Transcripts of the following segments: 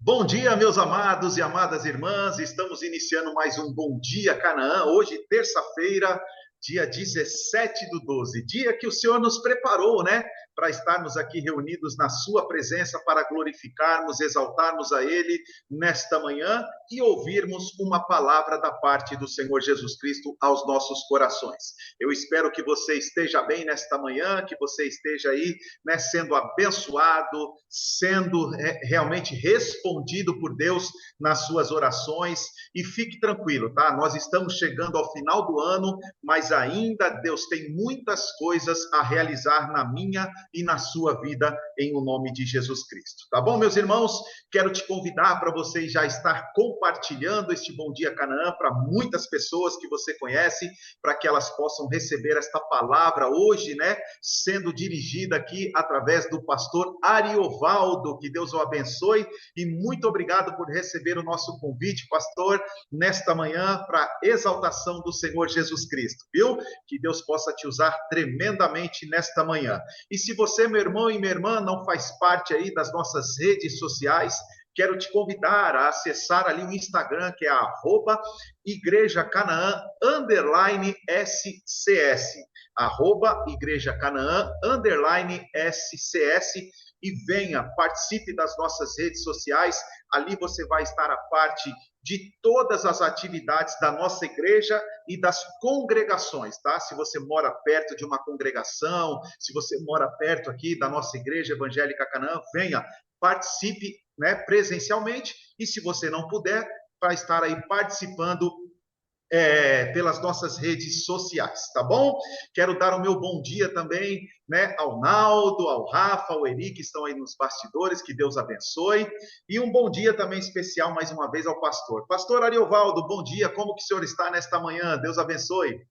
Bom dia, meus amados e amadas irmãs. Estamos iniciando mais um Bom Dia Canaã. Hoje, terça-feira, dia 17/12, dia que o Senhor nos preparou, né? Para estarmos aqui reunidos na Sua presença, para glorificarmos, exaltarmos a Ele nesta manhã e ouvirmos uma palavra da parte do Senhor Jesus Cristo aos nossos corações. Eu espero que você esteja bem nesta manhã, que você esteja aí, né, sendo abençoado, sendo realmente respondido por Deus nas suas orações. E fique tranquilo, tá? Nós estamos chegando ao final do ano, mas ainda Deus tem muitas coisas a realizar na minha e na sua vida, em o nome de Jesus Cristo. Tá bom, meus irmãos? Quero te convidar para você já estar compartilhando este Bom Dia Canaã para muitas pessoas que você conhece, para que elas possam receber esta palavra hoje, né? Sendo dirigida aqui através do pastor Ariovaldo. Que Deus o abençoe e muito obrigado por receber o nosso convite, pastor, nesta manhã para exaltação do Senhor Jesus Cristo, viu? Que Deus possa te usar tremendamente nesta manhã. E se você, meu irmão e minha irmã, não faz parte aí das nossas redes sociais, quero te convidar a acessar ali o Instagram, que é Igreja Canaã _SCS, Igreja Canaã _SCS, e venha, participe das nossas redes sociais. Ali você vai estar a parte de todas as atividades da nossa igreja e das congregações, tá? Se você mora perto de uma congregação, se você mora perto aqui da nossa igreja evangélica Canaã, venha, participe, né, presencialmente, e se você não puder, vai estar aí participando pelas nossas redes sociais, tá bom? Quero dar o meu bom dia também, né, ao Naldo, ao Rafa, ao Eri, que estão aí nos bastidores, que Deus abençoe, e um bom dia também especial, mais uma vez, ao pastor. Pastor Ariovaldo, bom dia, como que o senhor está nesta manhã? Deus abençoe.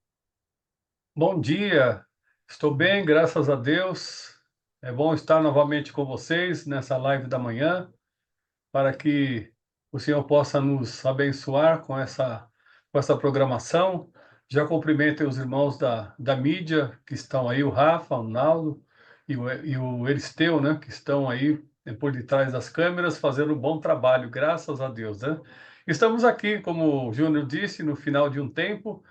Bom dia, estou bem, graças a Deus. É bom estar novamente com vocês nessa live da manhã, para que o Senhor possa nos abençoar com essa programação. Já cumprimentem os irmãos da mídia que estão aí, o Rafa, o Naldo e o Eristeu, né, que estão aí por detrás das câmeras, fazendo um bom trabalho, graças a Deus, né? Estamos aqui, como o Júnior disse, no final de um tempo,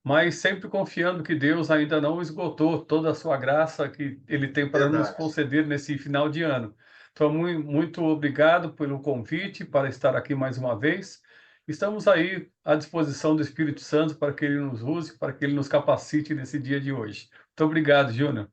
mas sempre confiando que Deus ainda não esgotou toda a sua graça que Ele tem para nos Verdade. conceder nesse final de ano. Então, muito obrigado pelo convite para estar aqui mais uma vez. Estamos aí à disposição do Espírito Santo para que Ele nos use, para que Ele nos capacite nesse dia de hoje. Muito obrigado, Júnior.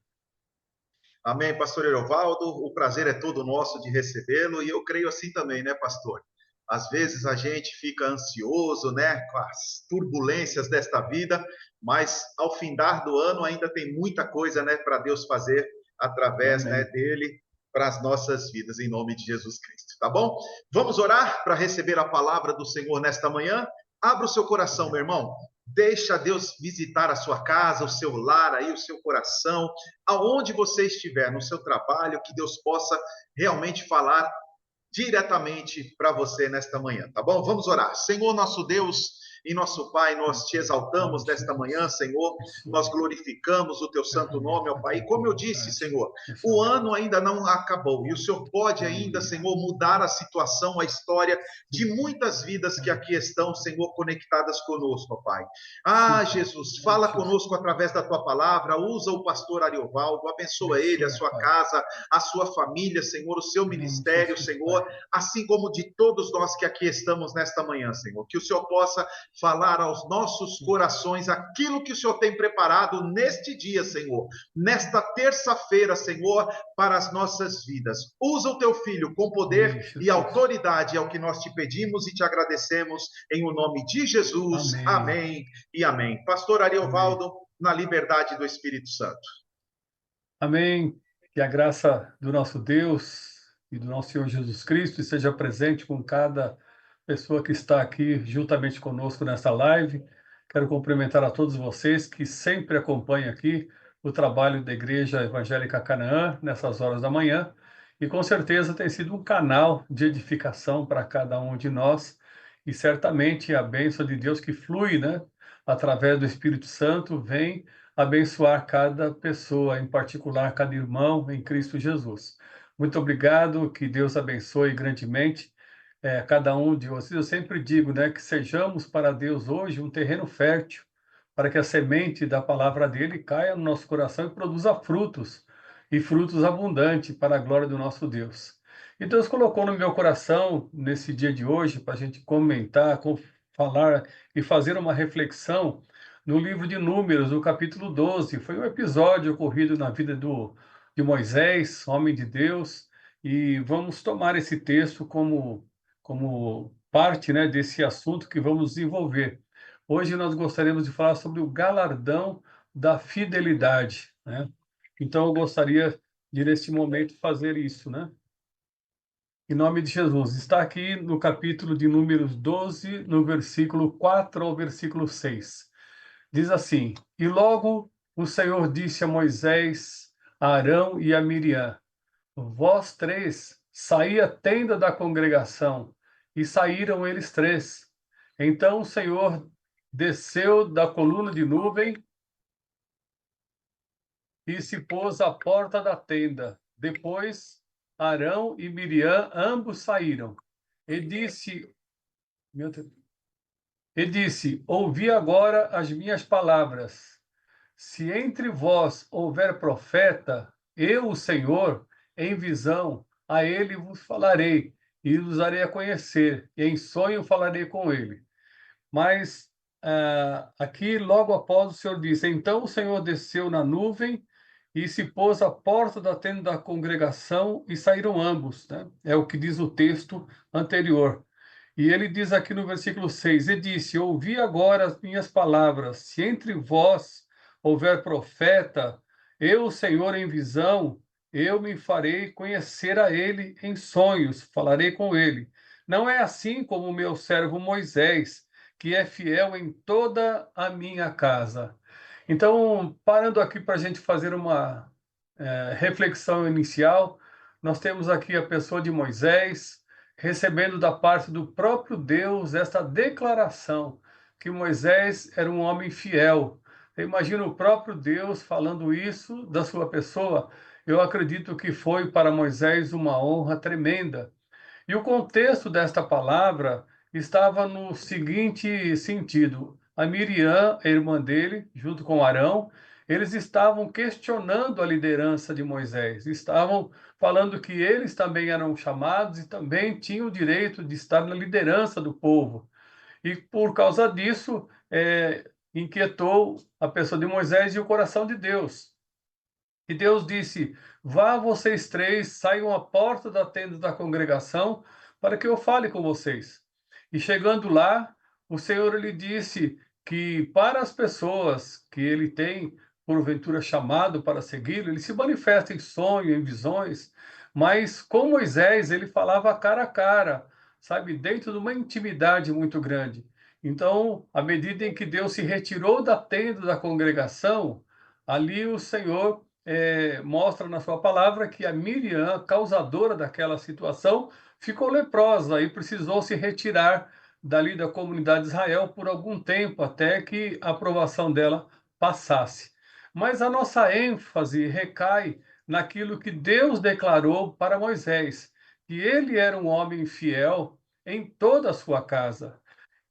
Amém, pastor Erovaldo, o prazer é todo nosso de recebê-lo, e eu creio assim também, né, pastor? Às vezes a gente fica ansioso, né, com as turbulências desta vida, mas ao findar do ano ainda tem muita coisa, né, para Deus fazer através, né, Amém. dele para as nossas vidas, em nome de Jesus Cristo, tá bom? Vamos orar para receber a palavra do Senhor nesta manhã? Abra o seu coração, meu irmão. Deixa Deus visitar a sua casa, o seu lar aí, o seu coração, aonde você estiver, no seu trabalho, que Deus possa realmente falar diretamente para você nesta manhã, tá bom? Vamos orar. Senhor, nosso Deus e nosso Pai, nós te Em nome exaltamos de nesta manhã, Jesus. Senhor, nós Abençoe. glorificamos o teu santo nome, ó Pai. E como eu disse, Vontade. Senhor, Essa o graça. ano ainda não acabou e o Senhor pode ainda, Aleluia. Senhor, mudar a situação, a história de Sim, muitas vidas que aqui estão, Senhor, conectadas conosco, ó Pai. sim, Ah, Pai. Jesus, Em nome fala de Jesus. conosco através da tua palavra, usa o pastor Ariovaldo, abençoa ele, a Abençoe, sua Pai. casa, a sua família, Senhor, o seu Em nome de ministério, Jesus, Pai. Senhor, assim como de todos nós que aqui estamos nesta manhã, Senhor. Que o Senhor possa falar aos nossos corações aquilo que o Senhor tem preparado neste dia, Senhor, nesta terça-feira, Senhor, para as nossas vidas. Usa o teu filho com poder Amém, e Jesus. autoridade, é o que nós te pedimos e te agradecemos em o nome de Jesus. Amém. Amém e amém. Pastor Amém. Ariovaldo, na liberdade do Espírito Santo. Amém. Que a graça do nosso Deus e do nosso Senhor Jesus Cristo esteja presente com cada pessoa que está aqui juntamente conosco nessa live. Quero cumprimentar a todos vocês que sempre acompanham aqui o trabalho da Igreja Evangélica Canaã nessas horas da manhã. E com certeza tem sido um canal de edificação para cada um de nós. E certamente a bênção de Deus que flui, né, através do Espírito Santo, vem abençoar cada pessoa, em particular cada irmão em Cristo Jesus. Muito obrigado, que Deus abençoe grandemente cada um de vocês, eu sempre digo, né, que sejamos para Deus hoje um terreno fértil, para que a semente da palavra dele caia no nosso coração e produza frutos, e frutos abundantes para a glória do nosso Deus. E Deus colocou no meu coração, nesse dia de hoje, para a gente comentar, falar e fazer uma reflexão no livro de Números, no capítulo 12. Foi um episódio ocorrido na vida de Moisés, homem de Deus, e vamos tomar esse texto como parte, né, desse assunto que vamos desenvolver. Hoje nós gostaríamos de falar sobre o galardão da fidelidade, né? Então eu gostaria de, neste momento, fazer isso, né? Em nome de Jesus. Está aqui no capítulo de Números 12, no versículo 4 ao versículo 6. Diz assim: E logo o Senhor disse a Moisés, a Arão e a Miriam: Vós três, saí a tenda da congregação, e saíram eles três. Então o Senhor desceu da coluna de nuvem e se pôs à porta da tenda. Depois Arão e Miriam ambos saíram. E disse, meu Deus, e disse: Ouvi agora as minhas palavras. Se entre vós houver profeta, eu, o Senhor, em visão, a ele vos falarei, e vos darei a conhecer, e em sonho falarei com ele. Mas aqui, logo após, o Senhor diz: Então o Senhor desceu na nuvem e se pôs à porta da tenda da congregação, e saíram ambos, né? É o que diz o texto anterior. E ele diz aqui no versículo 6, e disse: Ouvi agora as minhas palavras, se entre vós houver profeta, eu, Senhor, em visão, eu me farei conhecer a ele em sonhos, falarei com ele. Não é assim como o meu servo Moisés, que é fiel em toda a minha casa. Então, parando aqui para a gente fazer uma reflexão inicial, nós temos aqui a pessoa de Moisés, recebendo da parte do próprio Deus esta declaração que Moisés era um homem fiel. Imagina o próprio Deus falando isso da sua pessoa. Eu acredito que foi para Moisés uma honra tremenda. E o contexto desta palavra estava no seguinte sentido: a Miriam, a irmã dele, junto com Arão, eles estavam questionando a liderança de Moisés, estavam falando que eles também eram chamados e também tinham o direito de estar na liderança do povo. E por causa disso, inquietou a pessoa de Moisés e o coração de Deus. E Deus disse: Vá vocês três, saiam à porta da tenda da congregação, para que eu fale com vocês. E chegando lá, o Senhor lhe disse que para as pessoas que ele tem, porventura, chamado para segui-lo, ele se manifesta em sonho, em visões, mas com Moisés ele falava cara a cara, sabe, dentro de uma intimidade muito grande. Então, à medida em que Deus se retirou da tenda da congregação, ali o Senhor mostra na sua palavra que a Miriam, causadora daquela situação, ficou leprosa e precisou se retirar dali da comunidade de Israel por algum tempo, até que a aprovação dela passasse. Mas a nossa ênfase recai naquilo que Deus declarou para Moisés, que ele era um homem fiel em toda a sua casa.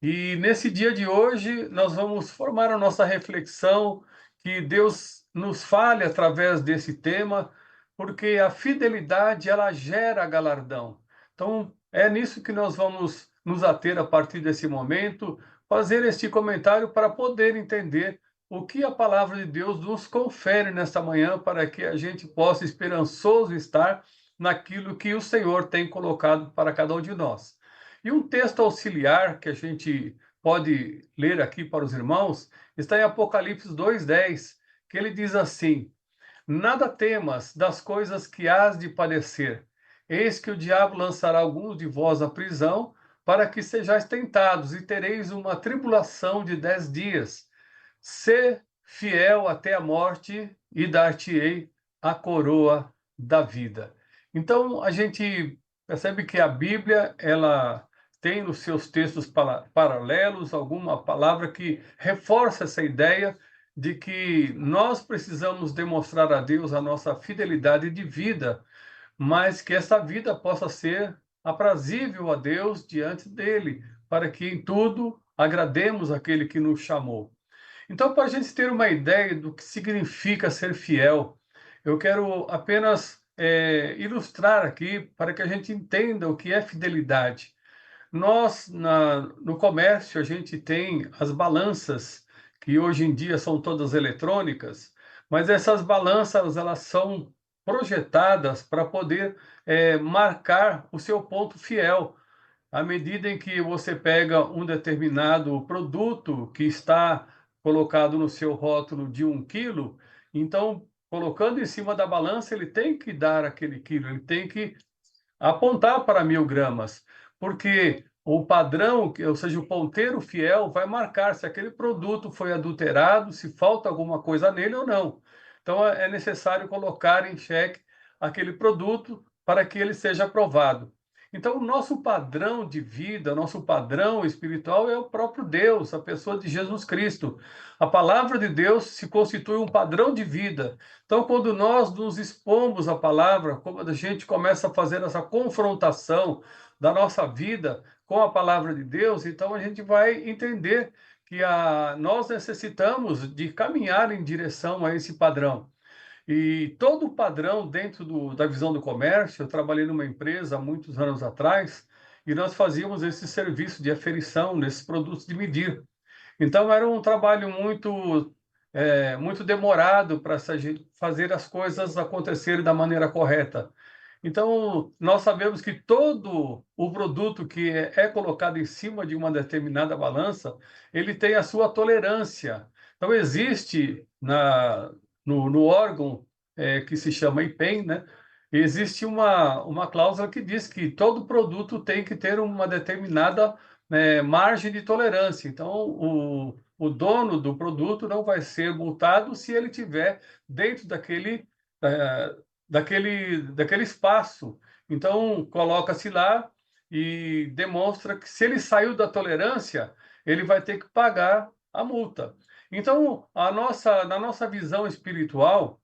E nesse dia de hoje, nós vamos formar a nossa reflexão, que Deus nos fale através desse tema, porque a fidelidade, ela gera galardão. Então, é nisso que nós vamos nos ater a partir desse momento, fazer este comentário para poder entender o que a palavra de Deus nos confere nesta manhã, para que a gente possa esperançoso estar naquilo que o Senhor tem colocado para cada um de nós. E um texto auxiliar que a gente pode ler aqui para os irmãos está em Apocalipse 2:10, que ele diz assim: Nada temas das coisas que hás de padecer. Eis que o diabo lançará alguns de vós à prisão, para que sejais tentados, e tereis uma tribulação de 10 dias. Sê fiel até a morte, e dar-te-ei a coroa da vida. Então, a gente percebe que a Bíblia, ela tem nos seus textos paralelos alguma palavra que reforça essa ideia de que nós precisamos demonstrar a Deus a nossa fidelidade de vida, mas que essa vida possa ser aprazível a Deus diante dele, para que em tudo agrademos aquele que nos chamou. Então, para a gente ter uma ideia do que significa ser fiel, eu quero apenas ilustrar aqui para que a gente entenda o que é fidelidade. Nós, no comércio, a gente tem as balanças, que hoje em dia são todas eletrônicas, mas essas balanças, elas são projetadas para poder marcar o seu ponto fiel. À medida em que você pega um determinado produto que está colocado no seu rótulo de 1 quilo, então, colocando em cima da balança, ele tem que dar aquele quilo, ele tem que apontar para 1.000 gramas, porque o padrão, ou seja, o ponteiro fiel, vai marcar se aquele produto foi adulterado, se falta alguma coisa nele ou não. Então, é necessário colocar em xeque aquele produto para que ele seja aprovado. Então, o nosso padrão de vida, nosso padrão espiritual é o próprio Deus, a pessoa de Jesus Cristo. A palavra de Deus se constitui um padrão de vida. Então, quando nós nos expomos à palavra, quando a gente começa a fazer essa confrontação da nossa vida com a palavra de Deus, então a gente vai entender que nós necessitamos de caminhar em direção a esse padrão. E todo o padrão dentro da visão do comércio, eu trabalhei numa empresa há muitos anos atrás, e nós fazíamos esse serviço de aferição nesses produtos de medir. Então era um trabalho muito demorado para fazer as coisas acontecerem da maneira correta. Então, nós sabemos que todo o produto que é colocado em cima de uma determinada balança, ele tem a sua tolerância. Então, existe no órgão que se chama IPEM, né? Existe uma cláusula que diz que todo produto tem que ter uma determinada margem de tolerância. Então, o dono do produto não vai ser multado se ele tiver dentro eh, daquele espaço. Então, coloca-se lá e demonstra que se ele saiu da tolerância, ele vai ter que pagar a multa. Então, na nossa visão espiritual,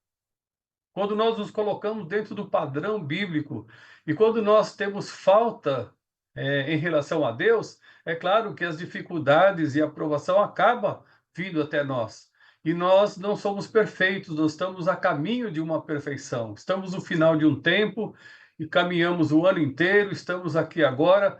quando nós nos colocamos dentro do padrão bíblico e quando nós temos falta em relação a Deus, é claro que as dificuldades e a aprovação acabam vindo até nós. E nós não somos perfeitos, nós estamos a caminho de uma perfeição. Estamos no final de um tempo e caminhamos o ano inteiro, estamos aqui agora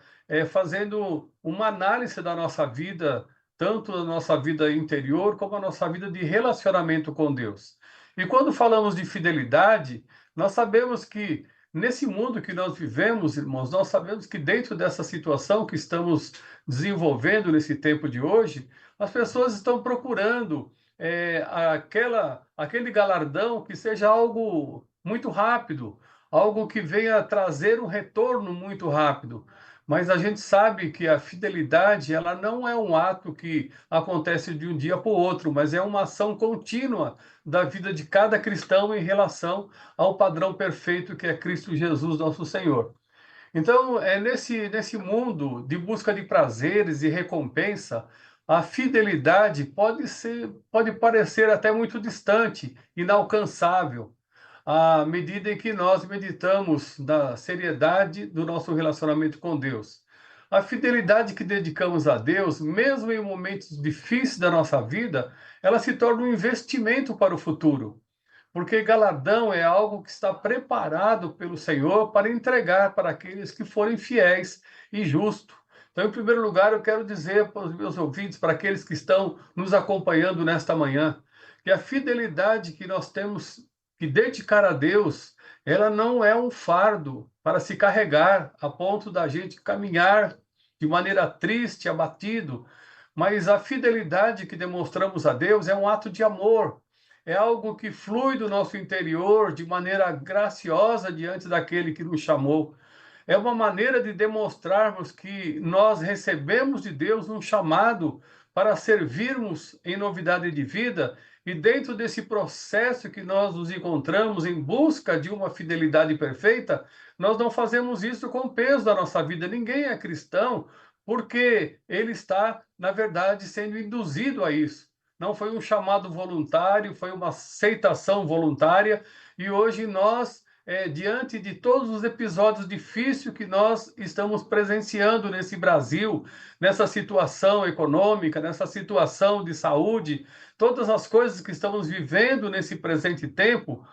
fazendo uma análise da nossa vida, tanto a nossa vida interior como a nossa vida de relacionamento com Deus. E quando falamos de fidelidade, nós sabemos que nesse mundo que nós vivemos, irmãos, nós sabemos que dentro dessa situação que estamos desenvolvendo nesse tempo de hoje, as pessoas estão procurando aquele galardão que seja algo muito rápido, algo que venha trazer um retorno muito rápido. Mas a gente sabe que a fidelidade, ela não é um ato que acontece de um dia para o outro, mas é uma ação contínua da vida de cada cristão em relação ao padrão perfeito que é Cristo Jesus, nosso Senhor. Então, é nesse mundo de busca de prazeres e recompensa, a fidelidade pode parecer até muito distante, inalcançável, à medida em que nós meditamos na seriedade do nosso relacionamento com Deus. A fidelidade que dedicamos a Deus, mesmo em momentos difíceis da nossa vida, ela se torna um investimento para o futuro, porque galardão é algo que está preparado pelo Senhor para entregar para aqueles que forem fiéis e justos. Então, em primeiro lugar, eu quero dizer para os meus ouvintes, para aqueles que estão nos acompanhando nesta manhã, que a fidelidade que nós temos que dedicar a Deus, ela não é um fardo para se carregar a ponto da gente caminhar de maneira triste, abatido, mas a fidelidade que demonstramos a Deus é um ato de amor, é algo que flui do nosso interior de maneira graciosa diante daquele que nos chamou. É uma maneira de demonstrarmos que nós recebemos de Deus um chamado para servirmos em novidade de vida, e dentro desse processo que nós nos encontramos em busca de uma fidelidade perfeita, nós não fazemos isso com o peso da nossa vida. Ninguém é cristão porque ele está, na verdade, sendo induzido a isso. Não foi um chamado voluntário, foi uma aceitação voluntária, e hoje nós diante de todos os episódios difíceis que nós estamos presenciando nesse Brasil, nessa situação econômica, nessa situação de saúde, todas as coisas que estamos vivendo nesse presente tempo,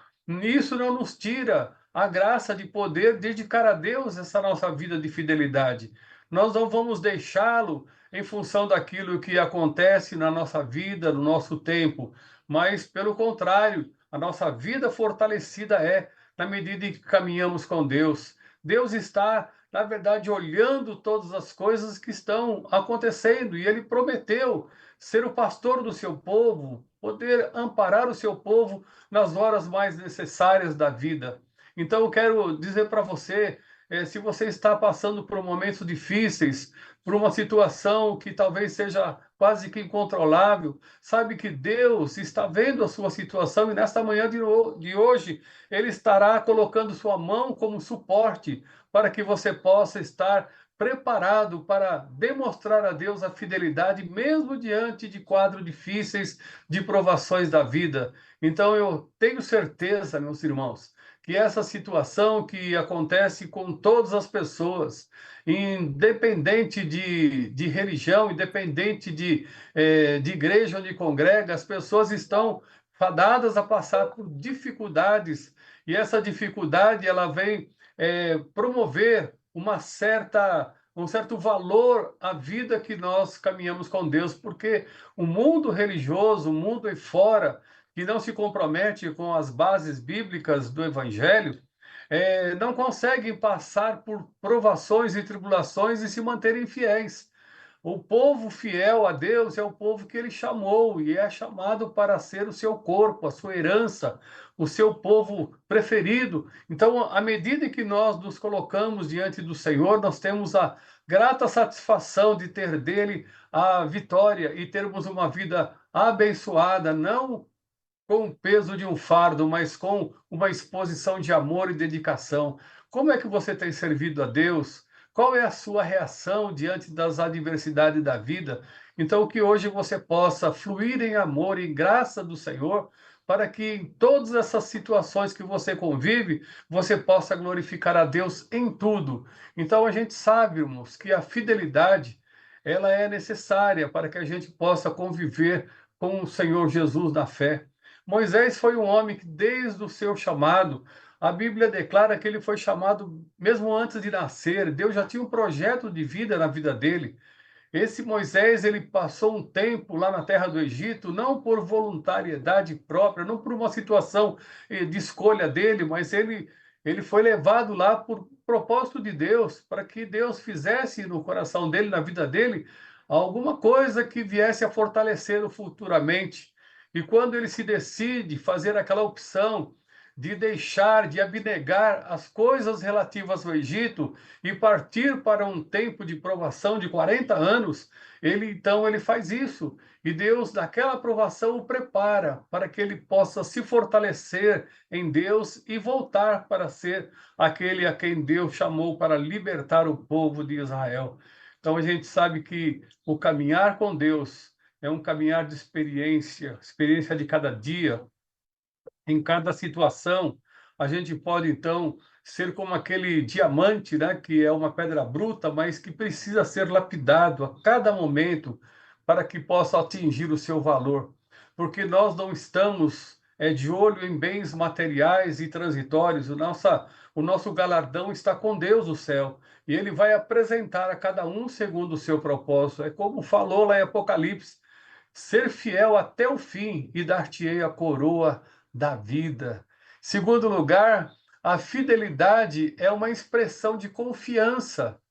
isso não nos tira a graça de poder dedicar a Deus essa nossa vida de fidelidade. Nós não vamos deixá-lo em função daquilo que acontece na nossa vida, no nosso tempo, mas, pelo contrário, a nossa vida fortalecida é na medida em que caminhamos com Deus. Deus está, na verdade, olhando todas as coisas que estão acontecendo e Ele prometeu ser o pastor do seu povo, poder amparar o seu povo nas horas mais necessárias da vida. Então, eu quero dizer para você, se você está passando por momentos difíceis, por uma situação que talvez seja quase que incontrolável, sabe que Deus está vendo a sua situação e nesta manhã de hoje, Ele estará colocando sua mão como suporte para que você possa estar preparado para demonstrar a Deus a fidelidade, mesmo diante de quadros difíceis, de provações da vida. Então, eu tenho certeza, meus irmãos, que essa situação que acontece com todas as pessoas, independente de religião, independente de igreja onde congrega, as pessoas estão fadadas a passar por dificuldades, e essa dificuldade ela vem promover um certo valor à vida que nós caminhamos com Deus, porque o mundo religioso, o mundo aí fora, que não se compromete com as bases bíblicas do Evangelho, não conseguem passar por provações e tribulações e se manterem fiéis. O povo fiel a Deus é o povo que ele chamou e é chamado para ser o seu corpo, a sua herança, o seu povo preferido. Então, à medida que nós nos colocamos diante do Senhor, nós temos a grata satisfação de ter dele a vitória e termos uma vida abençoada, não com o peso de um fardo, mas com uma exposição de amor e dedicação. Como é que você tem servido a Deus? Qual é a sua reação diante das adversidades da vida? Então, que hoje você possa fluir em amor e em graça do Senhor, para que em todas essas situações que você convive, você possa glorificar a Deus em tudo. Então, a gente sabe, irmãos, que a fidelidade, ela é necessária para que a gente possa conviver com o Senhor Jesus na fé. Moisés foi um homem que, desde o seu chamado, a Bíblia declara que ele foi chamado mesmo antes de nascer. Deus já tinha um projeto de vida na vida dele. Esse Moisés, ele passou um tempo lá na terra do Egito, não por voluntariedade própria, não por uma situação de escolha dele, mas ele foi levado lá por propósito de Deus, para que Deus fizesse no coração dele, na vida dele, alguma coisa que viesse a fortalecê-lo futuramente. E quando ele se decide fazer aquela opção de deixar, de abnegar as coisas relativas ao Egito e partir para um tempo de provação de 40 anos, ele faz isso. E Deus, naquela provação, o prepara para que ele possa se fortalecer em Deus e voltar para ser aquele a quem Deus chamou para libertar o povo de Israel. Então a gente sabe que o caminhar com Deus é um caminhar de experiência, experiência de cada dia, em cada situação, a gente pode, então, ser como aquele diamante, né, que é uma pedra bruta, mas que precisa ser lapidado a cada momento para que possa atingir o seu valor. Porque nós não estamos de olho em bens materiais e transitórios, o nosso galardão está com Deus no céu, e Ele vai apresentar a cada um segundo o seu propósito. É como falou lá em Apocalipse, ser fiel até o fim e dar-te-ei a coroa da vida. Segundo lugar, a fidelidade é uma expressão de confiança.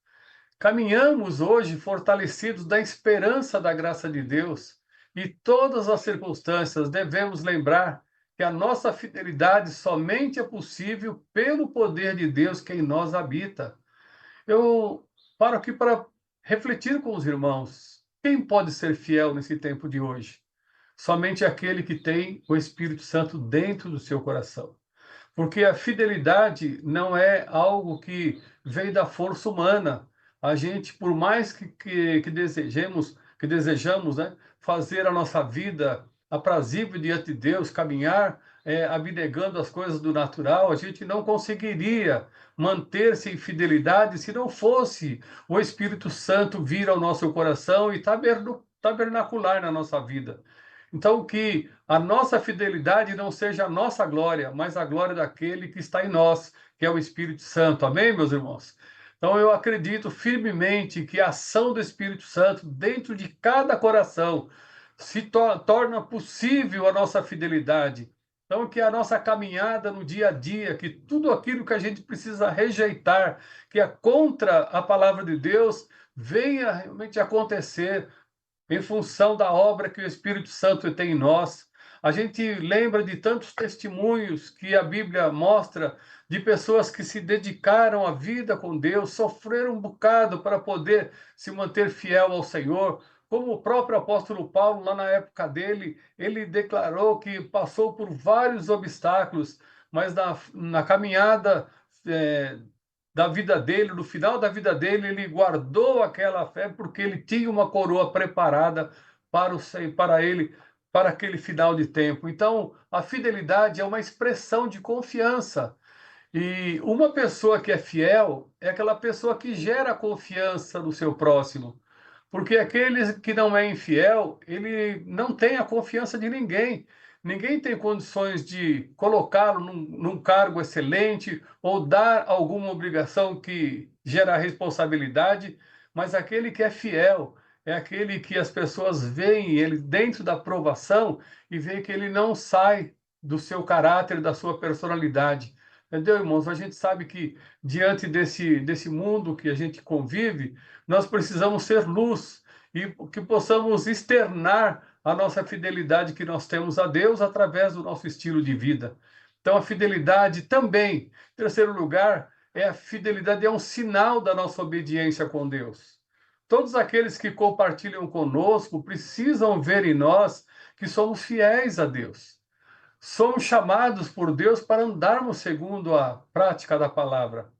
Caminhamos hoje fortalecidos da esperança da graça de Deus e todas as circunstâncias devemos lembrar que a nossa fidelidade somente é possível pelo poder de Deus que em nós habita. Eu paro aqui para refletir com os irmãos. Quem pode ser fiel nesse tempo de hoje? Somente aquele que tem o Espírito Santo dentro do seu coração. Porque a fidelidade não é algo que vem da força humana. A gente, por mais que desejemos, né, fazer a nossa vida aprazível diante de Deus, caminhar abnegando as coisas do natural, a gente não conseguiria manter-se em fidelidade se não fosse o Espírito Santo vir ao nosso coração e tabernacular na nossa vida. Então, que a nossa fidelidade não seja a nossa glória, mas a glória daquele que está em nós, que é o Espírito Santo. Amém, meus irmãos? Então, eu acredito firmemente que a ação do Espírito Santo dentro de cada coração torna possível a nossa fidelidade. Então, que a nossa caminhada no dia a dia, que tudo aquilo que a gente precisa rejeitar, que é contra a palavra de Deus, venha realmente acontecer em função da obra que o Espírito Santo tem em nós. A gente lembra de tantos testemunhos que a Bíblia mostra de pessoas que se dedicaram à vida com Deus, sofreram um bocado para poder se manter fiel ao Senhor. Como o próprio apóstolo Paulo, lá na época dele, ele declarou que passou por vários obstáculos, mas na caminhada da vida dele, no final da vida dele, ele guardou aquela fé porque ele tinha uma coroa preparada para ele, para aquele final de tempo. Então, a fidelidade é uma expressão de confiança. E uma pessoa que é fiel é aquela pessoa que gera confiança no seu próximo. Porque aquele que não é infiel, ele não tem a confiança de ninguém. Ninguém tem condições de colocá-lo num cargo excelente ou dar alguma obrigação que gera responsabilidade, mas aquele que é fiel é aquele que as pessoas veem ele dentro da provação e veem que ele não sai do seu caráter, da sua personalidade. Entendeu, irmãos? A gente sabe que diante desse mundo que a gente convive, nós precisamos ser luz e que possamos externar a nossa fidelidade que nós temos a Deus através do nosso estilo de vida. Então, a fidelidade também, em terceiro lugar, a fidelidade é um sinal da nossa obediência com Deus. Todos aqueles que compartilham conosco precisam ver em nós que somos fiéis a Deus. Somos chamados por Deus para andarmos segundo a prática da palavra.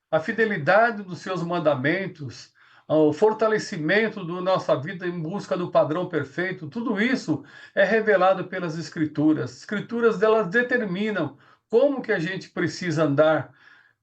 A fidelidade dos seus mandamentos, o fortalecimento da nossa vida em busca do padrão perfeito, tudo isso é revelado pelas Escrituras. As Escrituras, elas determinam como que a gente precisa andar,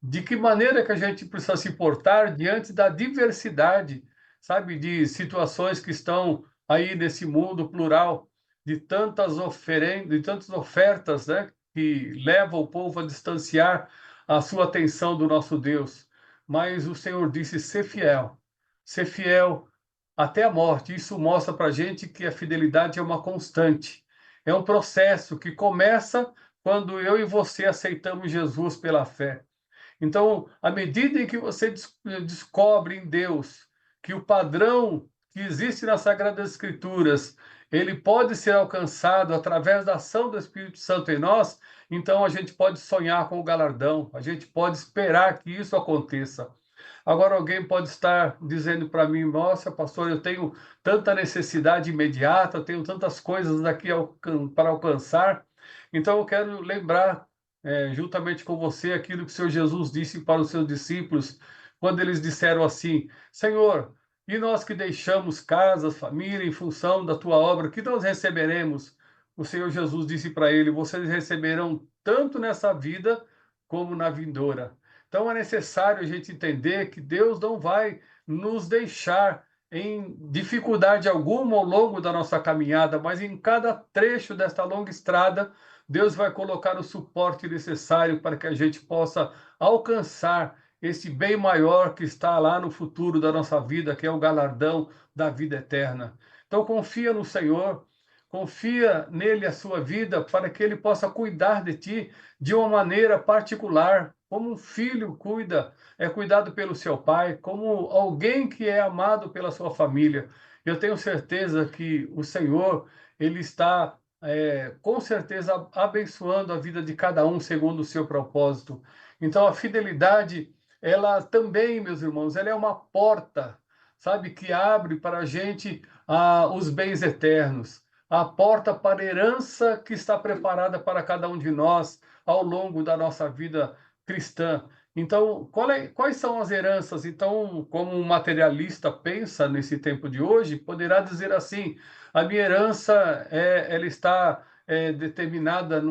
de que maneira que a gente precisa se portar diante da diversidade, sabe, de situações que estão aí nesse mundo plural, de tantas oferendas, de tantas ofertas, né, que levam o povo a distanciar a sua atenção do nosso Deus. Mas o Senhor disse: ser fiel até a morte. Isso mostra para a gente que a fidelidade é uma constante, é um processo que começa quando eu e você aceitamos Jesus pela fé. Então, à medida em que você descobre em Deus que o padrão que existe nas Sagradas Escrituras, ele pode ser alcançado através da ação do Espírito Santo em nós, então a gente pode sonhar com o galardão, a gente pode esperar que isso aconteça. Agora alguém pode estar dizendo para mim: nossa, pastor, eu tenho tanta necessidade imediata, eu tenho tantas coisas aqui para alcançar. Então eu quero lembrar, juntamente com você, aquilo que o Senhor Jesus disse para os seus discípulos, quando eles disseram assim: Senhor, e nós que deixamos casas, família, em função da tua obra, que nós receberemos? O Senhor Jesus disse para ele: vocês receberão tanto nessa vida como na vindoura. Então é necessário a gente entender que Deus não vai nos deixar em dificuldade alguma ao longo da nossa caminhada, mas em cada trecho desta longa estrada, Deus vai colocar o suporte necessário para que a gente possa alcançar esse bem maior que está lá no futuro da nossa vida, que é o galardão da vida eterna. Então confia no Senhor, confia nele a sua vida para que ele possa cuidar de ti de uma maneira particular, como um filho é cuidado pelo seu pai, como alguém que é amado pela sua família. Eu tenho certeza que o Senhor, ele está com certeza abençoando a vida de cada um segundo o seu propósito. Então a fidelidade, ela também, meus irmãos, ela é uma porta, sabe, que abre para a gente os bens eternos, a porta para a herança que está preparada para cada um de nós ao longo da nossa vida cristã. Então, quais são as heranças? Então, como um materialista pensa nesse tempo de hoje, poderá dizer assim: a minha herança ela está determinada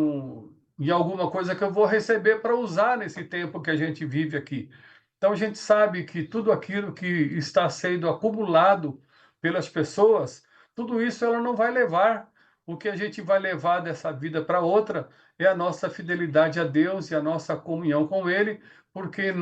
em alguma coisa que eu vou receber para usar nesse tempo que a gente vive aqui. Então, a gente sabe que tudo aquilo que está sendo acumulado pelas pessoas, tudo isso ela não vai levar. O que a gente vai levar dessa vida para outra é a nossa fidelidade a Deus e a nossa comunhão com Ele, porque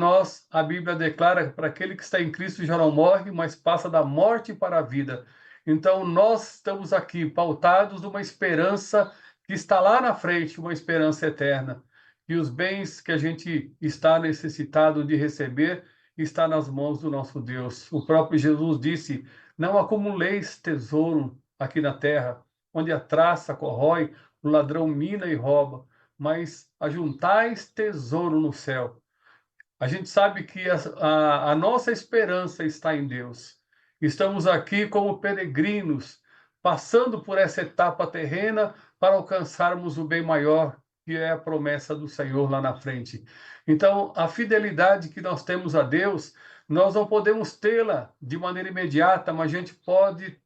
a Bíblia declara, para aquele que está em Cristo já não morre, mas passa da morte para a vida. Então, nós estamos aqui pautados numa esperança que está lá na frente, uma esperança eterna. E os bens que a gente está necessitado de receber está nas mãos do nosso Deus. O próprio Jesus disse: não acumuleis tesouro aqui na terra, onde a traça corrói, o ladrão mina e rouba, mas ajuntais tesouro no céu. A gente sabe que a nossa esperança está em Deus. Estamos aqui como peregrinos, passando por essa etapa terrena para alcançarmos o bem maior, que é a promessa do Senhor lá na frente. Então, a fidelidade que nós temos a Deus, nós não podemos tê-la de maneira imediata, mas a gente pode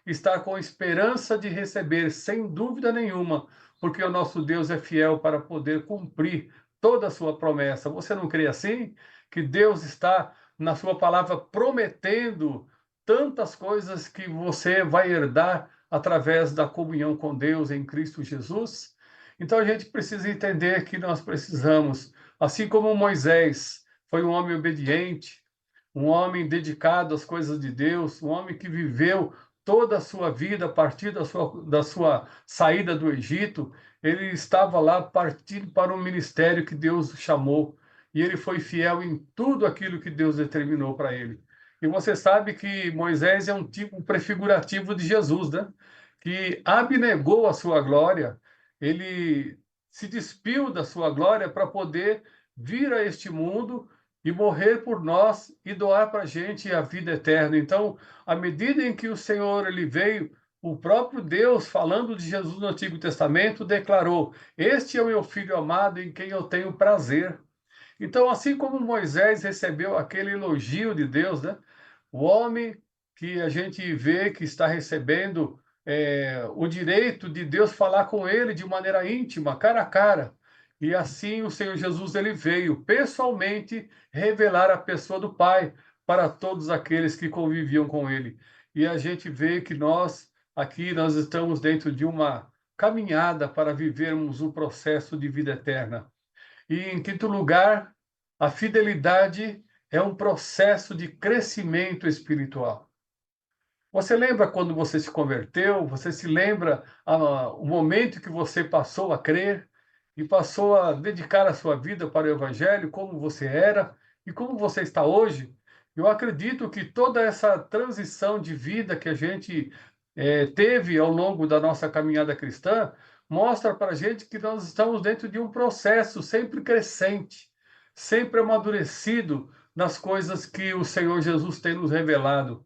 estar com esperança de receber, sem dúvida nenhuma, porque o nosso Deus é fiel para poder cumprir toda a sua promessa. Você não crê assim? Que Deus está, na sua palavra, prometendo tantas coisas que você vai herdar através da comunhão com Deus em Cristo Jesus? Então a gente precisa entender que nós precisamos, assim como Moisés foi um homem obediente, um homem dedicado às coisas de Deus, um homem que viveu toda a sua vida a partir da sua saída do Egito, ele estava lá partindo para um ministério que Deus chamou, e ele foi fiel em tudo aquilo que Deus determinou para ele. E você sabe que Moisés é um tipo prefigurativo de Jesus, né? Que abnegou a sua glória, ele se despiu da sua glória para poder vir a este mundo e morrer por nós e doar para a gente a vida eterna. Então, à medida em que o Senhor ele veio, o próprio Deus, falando de Jesus no Antigo Testamento, declarou: este é o meu filho amado em quem eu tenho prazer. Então, assim como Moisés recebeu aquele elogio de Deus, né? O homem que a gente vê que está recebendo o direito de Deus falar com ele de maneira íntima, cara a cara. E assim o Senhor Jesus ele veio pessoalmente revelar a pessoa do Pai para todos aqueles que conviviam com ele. E a gente vê que nós estamos dentro de uma caminhada para vivermos o processo de vida eterna. E, em quinto lugar, a fidelidade é um processo de crescimento espiritual. Você lembra quando você se converteu? Você se lembra o momento que você passou a crer e passou a dedicar a sua vida para o Evangelho, como você era e como você está hoje? Eu acredito que toda essa transição de vida que a gente teve ao longo da nossa caminhada cristã mostra para a gente que nós estamos dentro de um processo sempre crescente, sempre amadurecido nas coisas que o Senhor Jesus tem nos revelado.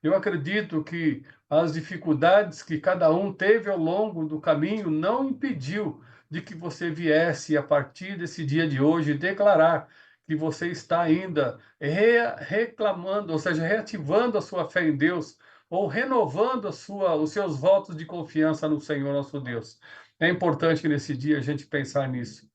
Eu acredito que as dificuldades que cada um teve ao longo do caminho não impediu de que você viesse, a partir desse dia de hoje, declarar que você está ainda reclamando, ou seja, reativando a sua fé em Deus, ou renovando os seus votos de confiança no Senhor nosso Deus. É importante nesse dia a gente pensar nisso.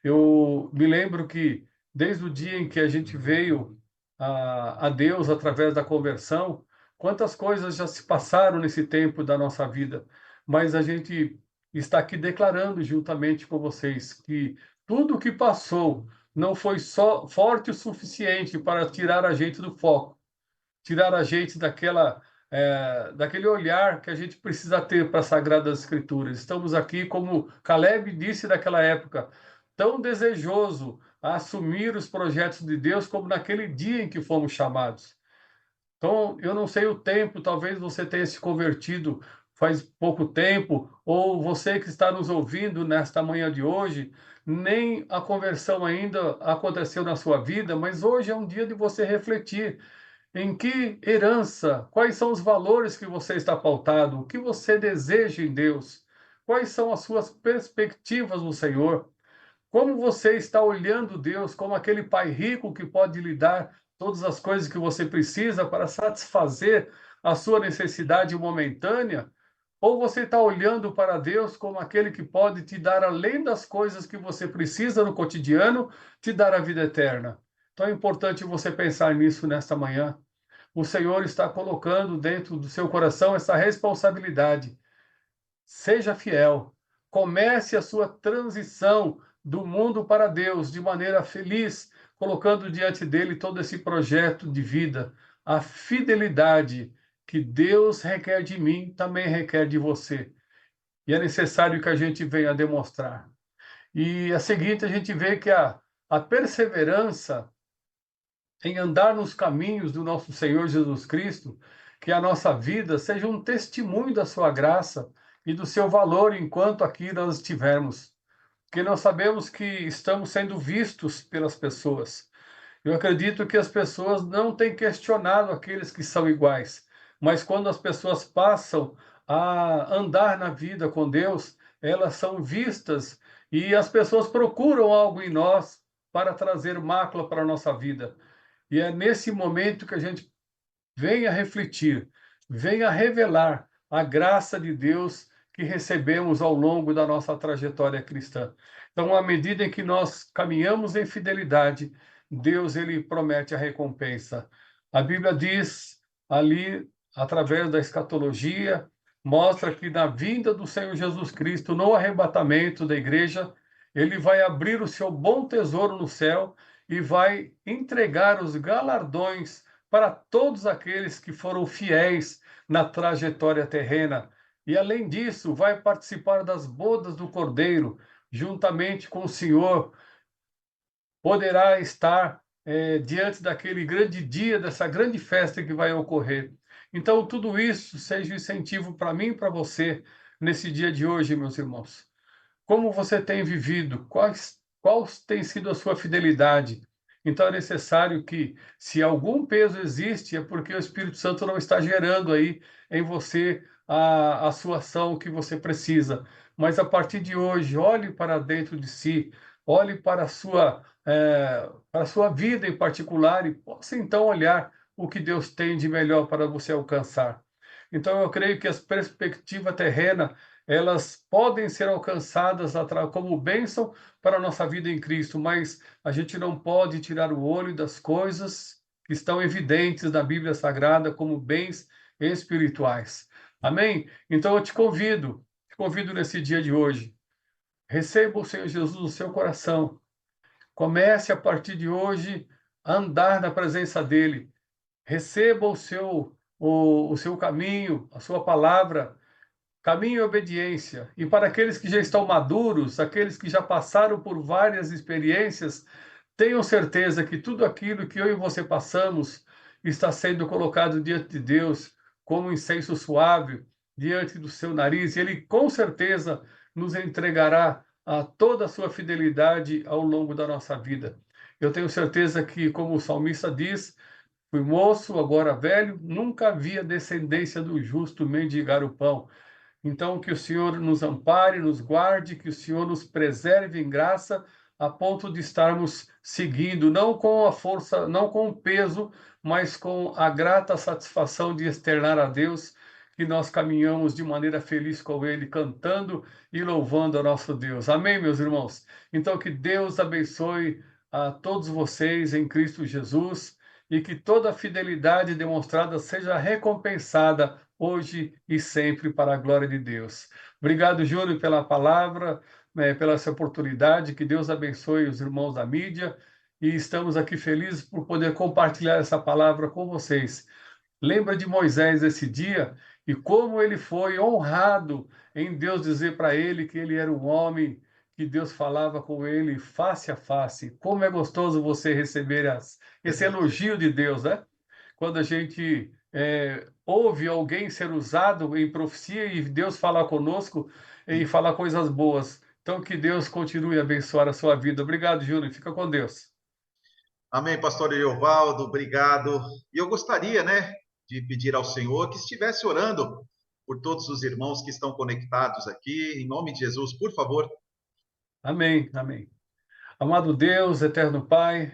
Eu me lembro que desde o dia em que a gente veio a Deus através da conversão, quantas coisas já se passaram nesse tempo da nossa vida, mas a gente está aqui declarando juntamente com vocês que tudo o que passou não foi só forte o suficiente para tirar a gente do foco, tirar a gente daquele olhar que a gente precisa ter para as Sagradas Escrituras. Estamos aqui, como Caleb disse naquela época, tão desejoso a assumir os projetos de Deus como naquele dia em que fomos chamados. Então, eu não sei o tempo, talvez você tenha se convertido faz pouco tempo, ou você que está nos ouvindo nesta manhã de hoje, nem a conversão ainda aconteceu na sua vida, mas hoje é um dia de você refletir em que herança, quais são os valores que você está pautado, o que você deseja em Deus, quais são as suas perspectivas no Senhor. Como você está olhando Deus como aquele pai rico que pode lhe dar todas as coisas que você precisa para satisfazer a sua necessidade momentânea? Ou você está olhando para Deus como aquele que pode te dar, além das coisas que você precisa no cotidiano, te dar a vida eterna? Então é importante você pensar nisso nesta manhã. O Senhor está colocando dentro do seu coração essa responsabilidade. Seja fiel. Comece a sua transição do mundo para Deus de maneira feliz, colocando diante dele todo esse projeto de vida. A fidelidade que Deus requer de mim também requer de você. E é necessário que a gente venha demonstrar. E a seguinte, a gente vê que a perseverança em andar nos caminhos do nosso Senhor Jesus Cristo, que a nossa vida seja um testemunho da sua graça e do seu valor enquanto aqui nós estivermos. Porque nós sabemos que estamos sendo vistos pelas pessoas. Eu acredito que as pessoas não têm questionado aqueles que são iguais, mas quando as pessoas passam a andar na vida com Deus, elas são vistas e as pessoas procuram algo em nós para trazer mácula para a nossa vida. E é nesse momento que a gente vem a refletir, vem a revelar a graça de Deus que recebemos ao longo da nossa trajetória cristã. Então, à medida em que nós caminhamos em fidelidade, Deus ele promete a recompensa. A Bíblia diz ali, através da escatologia, mostra que na vinda do Senhor Jesus Cristo, no arrebatamento da igreja, ele vai abrir o seu bom tesouro no céu e vai entregar os galardões para todos aqueles que foram fiéis na trajetória terrena. E, além disso, vai participar das bodas do Cordeiro, juntamente com o Senhor, poderá estar diante daquele grande dia, dessa grande festa que vai ocorrer. Então, tudo isso seja um incentivo para mim e para você nesse dia de hoje, meus irmãos. Como você tem vivido? Qual tem sido a sua fidelidade? Então é necessário que, se algum peso existe, é porque o Espírito Santo não está gerando aí em você a sua ação que você precisa. Mas a partir de hoje, olhe para dentro de si, olhe para a sua vida em particular e possa então olhar o que Deus tem de melhor para você alcançar. Então eu creio que as perspectivas terrenas elas podem ser alcançadas como bênção para a nossa vida em Cristo, mas a gente não pode tirar o olho das coisas que estão evidentes na Bíblia Sagrada como bens espirituais. Amém? Então eu te convido nesse dia de hoje. Receba o Senhor Jesus no seu coração. Comece a partir de hoje a andar na presença dele. Receba o seu caminho, a sua palavra, caminho e obediência. E para aqueles que já estão maduros, aqueles que já passaram por várias experiências, tenham certeza que tudo aquilo que eu e você passamos está sendo colocado diante de Deus como um incenso suave diante do seu nariz. E Ele com certeza nos entregará a toda a sua fidelidade ao longo da nossa vida. Eu tenho certeza que, como o salmista diz, fui moço, agora velho, nunca vi a descendência do justo mendigar o pão. Então, que o Senhor nos ampare, nos guarde, que o Senhor nos preserve em graça, a ponto de estarmos seguindo, não com a força, não com o peso, mas com a grata satisfação de externar a Deus que nós caminhamos de maneira feliz com Ele, cantando e louvando a nosso Deus. Amém, meus irmãos? Então, que Deus abençoe a todos vocês em Cristo Jesus e que toda a fidelidade demonstrada seja recompensada hoje e sempre para a glória de Deus. Obrigado, Júlio, pela palavra, pela essa oportunidade. Que Deus abençoe os irmãos da mídia e estamos aqui felizes por poder compartilhar essa palavra com vocês. Lembra de Moisés esse dia e como ele foi honrado em Deus dizer para ele que ele era um homem, que Deus falava com ele face a face. Como é gostoso você receber esse elogio de Deus, né? Quando a gente ouve alguém ser usado em profecia e Deus falar conosco e falar coisas boas. Então, que Deus continue a abençoar a sua vida. Obrigado, Júlio. Fica com Deus. Amém, pastor Eovaldo, obrigado. E eu gostaria, né, de pedir ao Senhor que estivesse orando por todos os irmãos que estão conectados aqui, em nome de Jesus, por favor. Amém, amém. Amado Deus, eterno Pai,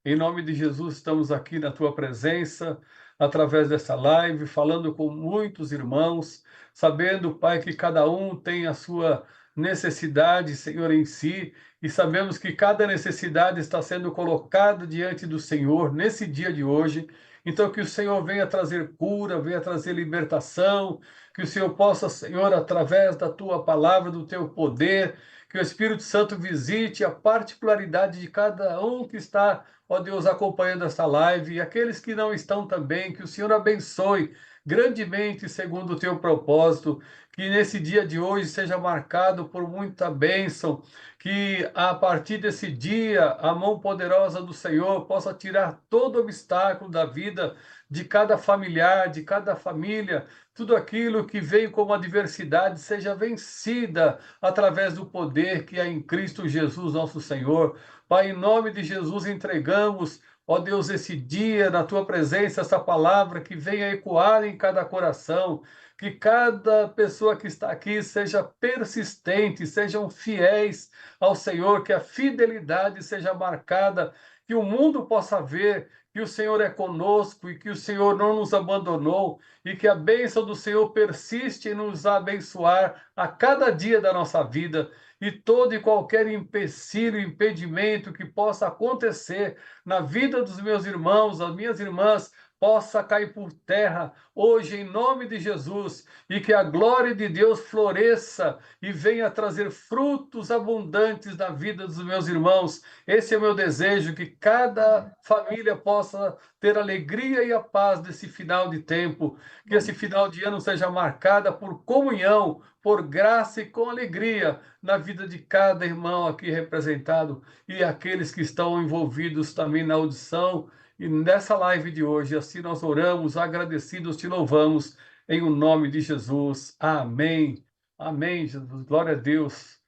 em nome de Jesus, estamos aqui na tua presença, através dessa live, falando com muitos irmãos, sabendo, Pai, que cada um tem a sua necessidade, Senhor, em si, e sabemos que cada necessidade está sendo colocada diante do Senhor nesse dia de hoje. Então, que o Senhor venha trazer cura, venha trazer libertação, que o Senhor possa, Senhor, através da tua palavra, do teu poder, que o Espírito Santo visite a particularidade de cada um que está, ó Deus, acompanhando esta live, e aqueles que não estão também, que o Senhor abençoe grandemente segundo o teu propósito, que nesse dia de hoje seja marcado por muita bênção, que a partir desse dia a mão poderosa do Senhor possa tirar todo obstáculo da vida de cada familiar, de cada família, tudo aquilo que veio como adversidade seja vencida através do poder que é em Cristo Jesus, nosso Senhor. Pai, em nome de Jesus, entregamos, ó Deus, esse dia na tua presença, essa palavra que venha ecoar em cada coração, que cada pessoa que está aqui seja persistente, sejam fiéis ao Senhor, que a fidelidade seja marcada, que o mundo possa ver que o Senhor é conosco e que o Senhor não nos abandonou e que a bênção do Senhor persiste em nos abençoar a cada dia da nossa vida, e todo e qualquer empecilho, impedimento que possa acontecer na vida dos meus irmãos, das minhas irmãs, possa cair por terra hoje em nome de Jesus, e que a glória de Deus floresça e venha trazer frutos abundantes na vida dos meus irmãos. Esse é o meu desejo, que cada família possa ter alegria e a paz desse final de tempo, que esse final de ano seja marcada por comunhão, por graça e com alegria na vida de cada irmão aqui representado e aqueles que estão envolvidos também na audição e nessa live de hoje. Assim nós oramos, agradecidos, te louvamos em o nome de Jesus. Amém. Amém, Jesus. Glória a Deus.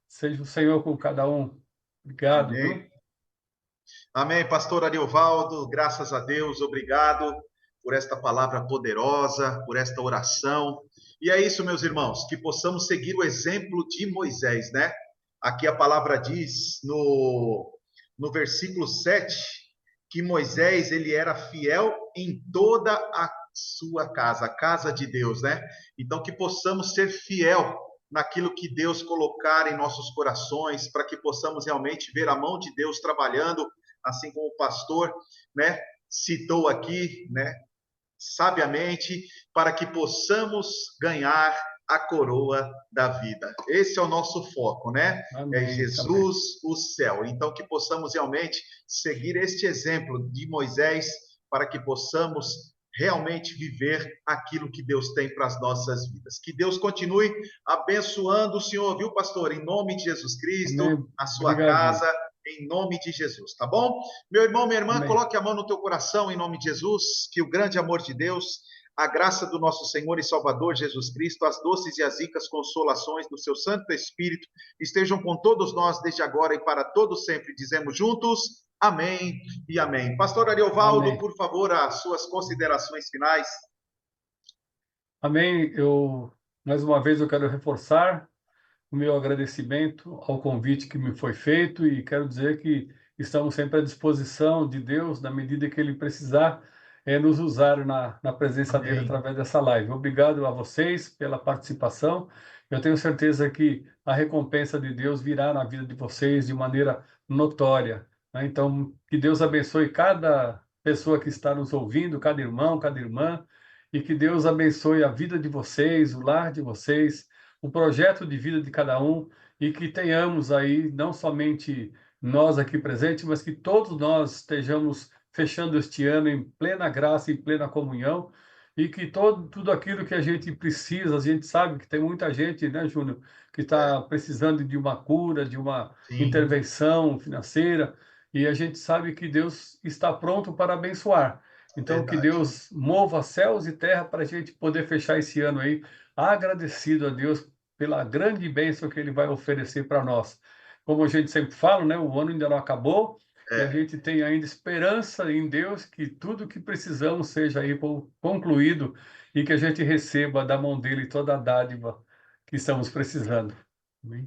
Seja o Senhor com cada um. Obrigado, viu? Amém. Amém, pastor Ariovaldo, graças a Deus, obrigado por esta palavra poderosa, por esta oração. E é isso, meus irmãos, que possamos seguir o exemplo de Moisés, né? Aqui a palavra diz no versículo 7 que Moisés, ele era fiel em toda a sua casa, a casa de Deus, né? Então que possamos ser fiel naquilo que Deus colocar em nossos corações, para que possamos realmente ver a mão de Deus trabalhando, assim como o pastor, né, citou aqui, né, sabiamente, para que possamos ganhar a coroa da vida. Esse é o nosso foco, né? É Amém. Amém. Jesus, o céu. Então, que possamos realmente seguir este exemplo de Moisés, para que possamos realmente viver aquilo que Deus tem para as nossas vidas. Que Deus continue abençoando o Senhor, viu, pastor? Em nome de Jesus Cristo, Amém. a sua Obrigadinho. casa, em nome de Jesus, tá bom? Meu irmão, minha irmã, Amém. coloque a mão no teu coração em nome de Jesus, que o grande amor de Deus, a graça do nosso Senhor e Salvador Jesus Cristo, as doces e as ricas consolações do seu Santo Espírito estejam com todos nós desde agora e para todos sempre. Dizemos juntos, amém e amém. Pastor Ariovaldo, Amém. por favor, as suas considerações finais. Amém. Mais uma vez, eu quero reforçar o meu agradecimento ao convite que me foi feito e quero dizer que estamos sempre à disposição de Deus, na medida que Ele precisar, nos usar na presença dEle Amém. através dessa live. Obrigado a vocês pela participação. Eu tenho certeza que a recompensa de Deus virá na vida de vocês de maneira notória, né? Então, que Deus abençoe cada pessoa que está nos ouvindo, cada irmão, cada irmã, e que Deus abençoe a vida de vocês, o lar de vocês, o projeto de vida de cada um, e que tenhamos aí, não somente nós aqui presentes, mas que todos nós estejamos fechando este ano em plena graça e plena comunhão, e que tudo aquilo que a gente precisa, a gente sabe que tem muita gente, né, Júnior, que está É, precisando de uma cura, de uma sim, intervenção financeira, e a gente sabe que Deus está pronto para abençoar. Então, que verdade. Deus mova céus e terra para a gente poder fechar esse ano aí, agradecido a Deus pela grande bênção que Ele vai oferecer para nós. Como a gente sempre fala, né, o ano ainda não acabou e a É, gente tem ainda esperança em Deus que tudo que precisamos seja aí concluído e que a gente receba da mão dele toda a dádiva que estamos precisando. Amém?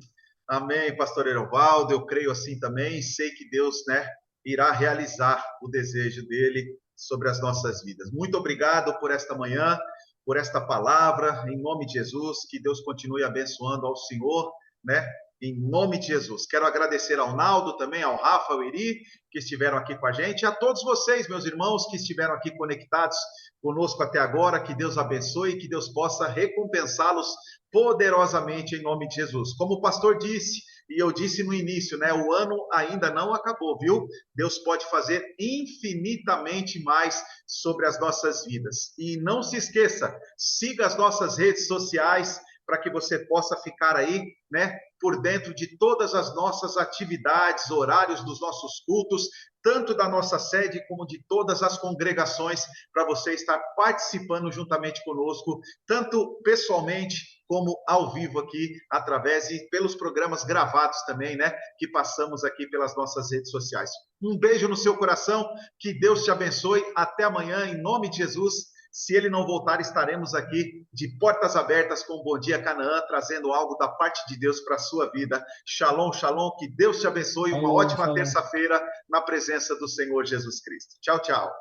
Amém, pastor Erovaldo, eu creio assim também, sei que Deus, né, irá realizar o desejo dele sobre as nossas vidas. Muito obrigado por esta manhã, por esta palavra, em nome de Jesus, que Deus continue abençoando ao Senhor, né, em nome de Jesus. Quero agradecer ao Naldo também, ao Rafa, ao Iri, que estiveram aqui com a gente, e a todos vocês, meus irmãos, que estiveram aqui conectados conosco até agora, que Deus abençoe e que Deus possa recompensá-los poderosamente em nome de Jesus. Como o pastor disse, e eu disse no início, né? O ano ainda não acabou, viu? Deus pode fazer infinitamente mais sobre as nossas vidas. E não se esqueça, siga as nossas redes sociais para que você possa ficar aí, né, por dentro de todas as nossas atividades, horários dos nossos cultos, tanto da nossa sede como de todas as congregações, para você estar participando juntamente conosco, tanto pessoalmente como ao vivo aqui, através e pelos programas gravados também, né, que passamos aqui pelas nossas redes sociais. Um beijo no seu coração, que Deus te abençoe, até amanhã, em nome de Jesus. Se ele não voltar, estaremos aqui de portas abertas com o Bom Dia Canaã, trazendo algo da parte de Deus para a sua vida. Shalom, shalom, que Deus te abençoe, uma Shalom, ótima shalom. terça-feira na presença do Senhor Jesus Cristo. Tchau, tchau.